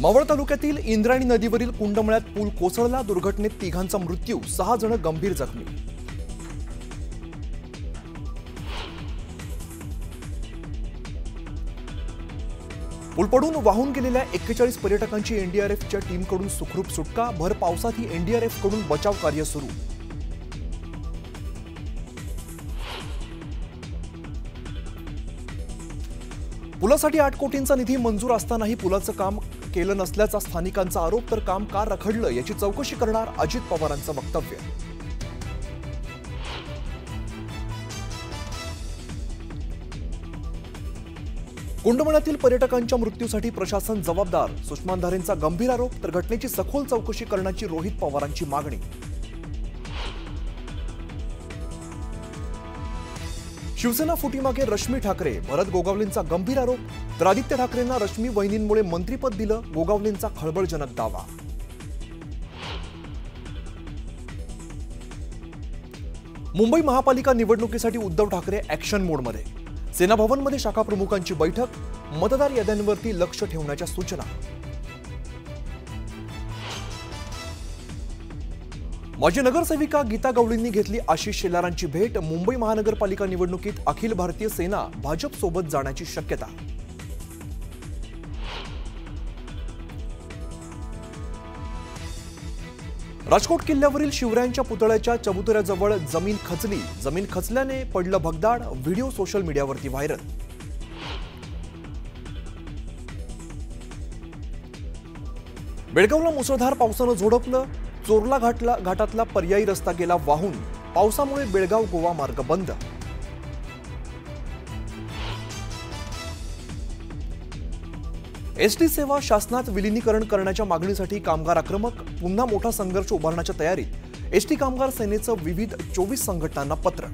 मावळ तालुक्यातील इंद्रायणी नदीवरील कुंडमळ्यात पूल कोसळला। दुर्घटनेत तिघांचा मृत्यू, 6 जण गंभीर जखमी। पूल पडून वाहून गेलेल्या 41 पर्यटकांची एनडीआरएफच्या टीमकडून सुखरूप सुटका। भर पावसातही एनडीआरएफकडून बचाव कार्य सुरू। पुलासाठी 8 कोटींचा निधी मंजूर असतानाही पुलाचं काम केलं नसल्याचा स्थानिकांचा आरोप। तर काम का रखडलं याची चौकशी करणार अजित पवारांचं वक्तव्य। कुंडमळ्यातील पर्यटकांच्या मृत्यूसाठी प्रशासन जबाबदार, सुषमा अंधारेंचा गंभीर आरोप। तर घटनेची सखोल चौकशी करण्याची रोहित पवारांची मागणी। शिवसेना फुटीमागे रश्मी ठाकरे, भरत गोगावलेंचा गंभीर आरोप। तर आदित्य ठाकरेंना रश्मी वहिनींमुळे मंत्रिपद दिलं, गोगावलेंचा खळबळजनक दावा। मुंबई महापालिका निवडणुकीसाठी उद्धव ठाकरे ऍक्शन मोडमध्ये। सेना भवनमध्ये शाखा प्रमुखांची बैठक, मतदार याद्यांवरती लक्ष ठेवण्याच्या सूचना। माजी नगरसेविका गीता गवळींनी घेतली आशिष शेलारांची भेट। मुंबई महानगरपालिका निवडणुकीत अखिल भारतीय सेना भाजप सोबत जाण्याची शक्यता। राजकोट किल्ल्यावरील शिवरायांच्या पुतळ्याच्या चबुतऱ्याजवळ जमीन खचली। जमीन खचल्याने पडलं भगदाड, व्हिडिओ सोशल मीडियावरती व्हायरल। बेळगावला मुसळधार पावसानं झोडपलं। चोरला घाटातला पर्यायी रस्ता गेला वाहून। पावसामुळे बेळगाव गोवा मार्ग बंद। एसटी सेवा शासनात विलीनीकरण करण्याच्या मागणीसाठी कामगार आक्रमक। पुन्हा मोठा संघर्ष उभारण्याच्या तयारीत। एसटी कामगार सेनेचं विविध 24 संघटनांना पत्र।